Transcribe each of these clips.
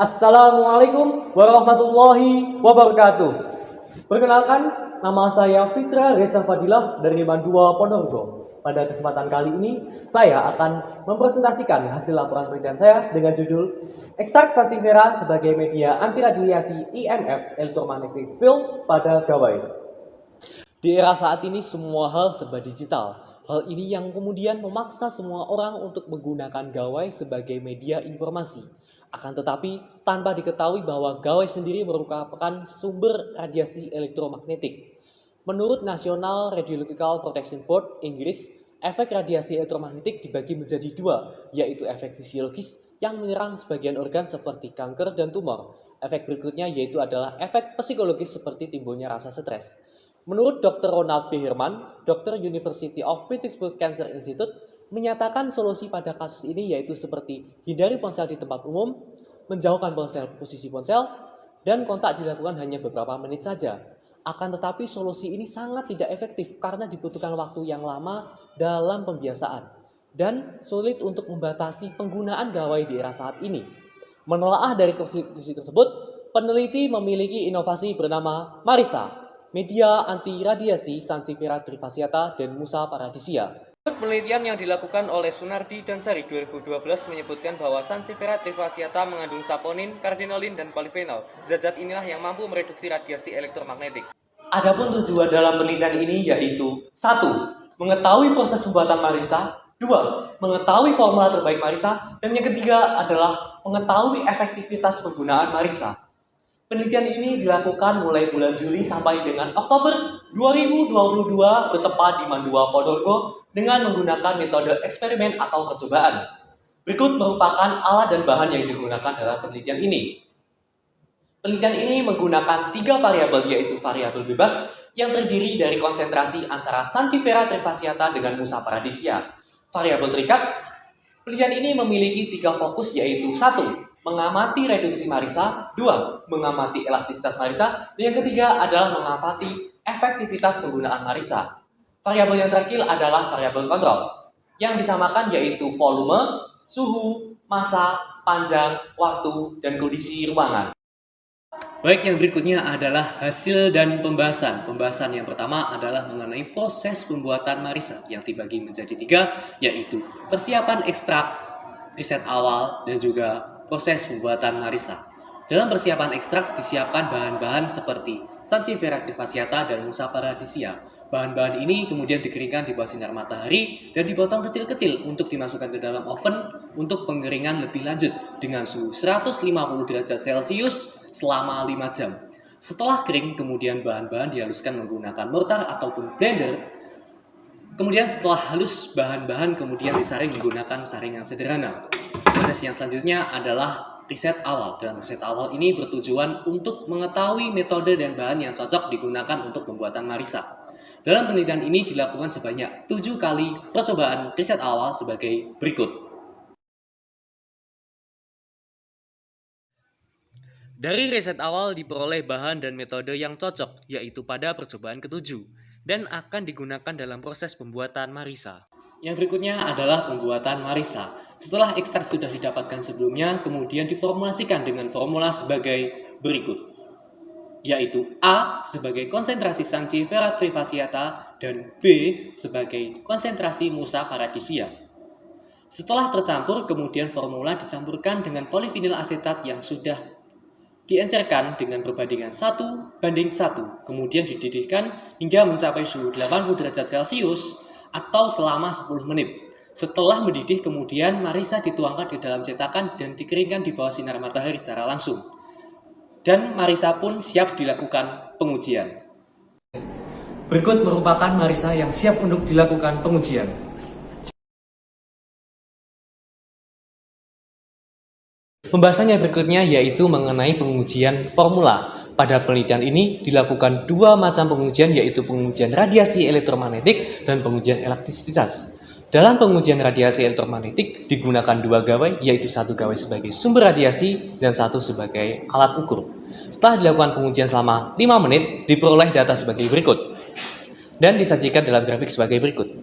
Assalamualaikum warahmatullahi wabarakatuh. Perkenalkan, nama saya Fitra Reza Fadilah dari Mandua Ponorogo. Pada kesempatan kali ini, saya akan mempresentasikan hasil laporan penelitian saya dengan judul Ekstrak Sansevieria sebagai media anti radiasi EMF (Electromagnetic Field) pada gawai. Di era saat ini semua hal serba digital. Hal ini yang kemudian memaksa semua orang untuk menggunakan gawai sebagai media informasi. Akan tetapi, tanpa diketahui bahwa gawai sendiri merupakan sumber radiasi elektromagnetik. Menurut National Radiological Protection Board Inggris, efek radiasi elektromagnetik dibagi menjadi dua, yaitu efek fisiologis yang menyerang sebagian organ seperti kanker dan tumor. Efek berikutnya yaitu adalah efek psikologis seperti timbulnya rasa stres. Menurut Dr. Ronald B. Herman, Dr. University of Pittsburgh Cancer Institute, menyatakan solusi pada kasus ini yaitu seperti hindari ponsel di tempat umum, menjauhkan posisi ponsel, dan kontak dilakukan hanya beberapa menit saja. Akan tetapi solusi ini sangat tidak efektif karena dibutuhkan waktu yang lama dalam pembiasaan dan sulit untuk membatasi penggunaan gawai di era saat ini. Menelaah dari kondisi tersebut, peneliti memiliki inovasi bernama MARISA, media anti radiasi Sansevieria trifasciata dan Musa paradisia. Penelitian yang dilakukan oleh Sunardi dan Sari 2012 menyebutkan bahwa Sansevieria trifasciata mengandung saponin, kardinolin, dan polifenol. Zat-zat inilah yang mampu mereduksi radiasi elektromagnetik. Adapun tujuan dalam penelitian ini yaitu 1. Mengetahui proses pembuatan MARISA, 2. Mengetahui formula terbaik MARISA, dan yang ketiga adalah mengetahui efektivitas penggunaan MARISA. Penelitian ini dilakukan mulai bulan Juli sampai dengan Oktober 2022 bertempat di Mandua Ponorogo dengan menggunakan metode eksperimen atau percobaan. Berikut merupakan alat dan bahan yang digunakan dalam penelitian ini. Penelitian ini menggunakan 3 variabel yaitu variabel bebas yang terdiri dari konsentrasi antara Sansevieria trifasciata dengan Musa paradisia. Variabel terikat, penelitian ini memiliki 3 fokus yaitu 1. Mengamati reduksi MARISA, 2. Mengamati elastisitas MARISA, dan yang ketiga adalah mengamati efektivitas penggunaan MARISA. Variabel yang terakhir adalah variabel kontrol, yang disamakan yaitu volume, suhu, massa, panjang, waktu, dan kondisi ruangan. Baik, yang berikutnya adalah hasil dan pembahasan. Pembahasan yang pertama adalah mengenai proses pembuatan MARISA yang dibagi menjadi 3, yaitu persiapan ekstrak, riset awal, dan juga proses pembuatan MARISA. Dalam persiapan ekstrak disiapkan bahan-bahan seperti Sansevieria trifasciata dan Musa paradisia. Bahan-bahan ini kemudian dikeringkan di bawah sinar matahari dan dipotong kecil-kecil untuk dimasukkan ke dalam oven untuk pengeringan lebih lanjut dengan suhu 150 derajat Celcius selama 5 jam. Setelah kering, kemudian bahan-bahan dihaluskan menggunakan mortar ataupun blender. Kemudian setelah halus, bahan-bahan kemudian disaring menggunakan saringan sederhana. Proses yang selanjutnya adalah riset awal. Dalam riset awal ini bertujuan untuk mengetahui metode dan bahan yang cocok digunakan untuk pembuatan MARISA. Dalam penelitian ini dilakukan sebanyak 7 kali percobaan riset awal sebagai berikut. Dari riset awal diperoleh bahan dan metode yang cocok, yaitu pada percobaan ke-7, dan akan digunakan dalam proses pembuatan MARISA. Yang berikutnya adalah pembuatan MARISA. Setelah ekstrak sudah didapatkan sebelumnya, kemudian diformulasikan dengan formula sebagai berikut, yaitu A sebagai konsentrasi Sansevieria trifasciata dan B sebagai konsentrasi Musa paradisia. Setelah tercampur, kemudian formula dicampurkan dengan polivinil asetat yang sudah diencerkan dengan perbandingan 1:1, kemudian dididihkan hingga mencapai suhu 80 derajat Celcius atau selama 10 menit. Setelah mendidih, kemudian MARISA dituangkan di dalam cetakan dan dikeringkan di bawah sinar matahari secara langsung. Dan MARISA pun siap dilakukan pengujian. Berikut merupakan MARISA yang siap untuk dilakukan pengujian. Pembahasannya berikutnya yaitu mengenai pengujian formula. Pada penelitian ini dilakukan 2 macam pengujian yaitu pengujian radiasi elektromagnetik dan pengujian elastisitas. Dalam pengujian radiasi elektromagnetik digunakan 2 gawai yaitu 1 gawai sebagai sumber radiasi dan 1 sebagai alat ukur. Setelah dilakukan pengujian selama 5 menit diperoleh data sebagai berikut dan disajikan dalam grafik sebagai berikut.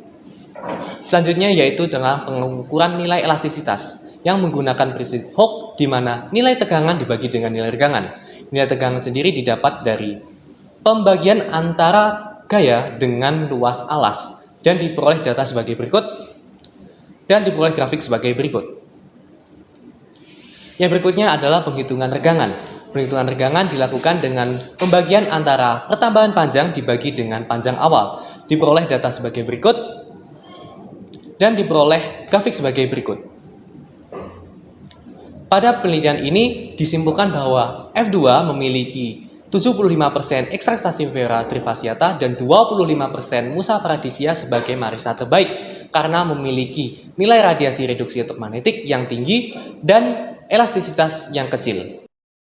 Selanjutnya yaitu dalam pengukuran nilai elastisitas yang menggunakan prinsip Hooke di mana nilai tegangan dibagi dengan nilai tegangan. Nilai tegangan sendiri didapat dari pembagian antara gaya dengan luas alas dan diperoleh data sebagai berikut dan diperoleh grafik sebagai berikut. Yang berikutnya adalah penghitungan tegangan. Penghitungan tegangan dilakukan dengan pembagian antara pertambahan panjang dibagi dengan panjang awal. Diperoleh data sebagai berikut dan diperoleh grafik sebagai berikut. Pada penelitian ini disimpulkan bahwa F2 memiliki 75% Extrastationifera trifasciata dan 25% Musa paradisia sebagai marisa terbaik karena memiliki nilai radiasi reduksi elektromagnetik yang tinggi dan elastisitas yang kecil.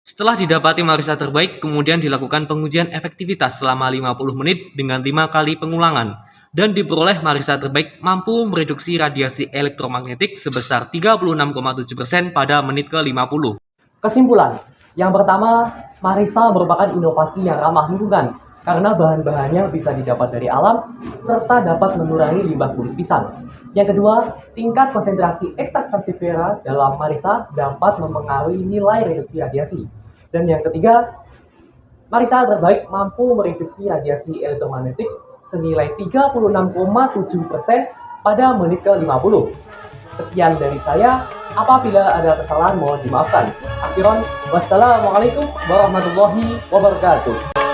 Setelah didapati marisa terbaik, kemudian dilakukan pengujian efektivitas selama 50 menit dengan 5 kali pengulangan dan diperoleh marisa terbaik mampu mereduksi radiasi elektromagnetik sebesar 36,7% pada menit ke-50. Kesimpulan, yang pertama, marisa merupakan inovasi yang ramah lingkungan karena bahan-bahannya bisa didapat dari alam serta dapat mengurangi limbah kulit pisang. Yang kedua, tingkat konsentrasi Extrastationifera dalam marisa dapat mempengaruhi nilai reduksi radiasi. Dan yang ketiga, marisa terbaik mampu mereduksi radiasi elektromagnetik senilai 36,7% pada menit ke-50. Sekian dari saya. Apabila ada kesalahan mohon dimaafkan. Akhiran, wassalamualaikum warahmatullahi wabarakatuh.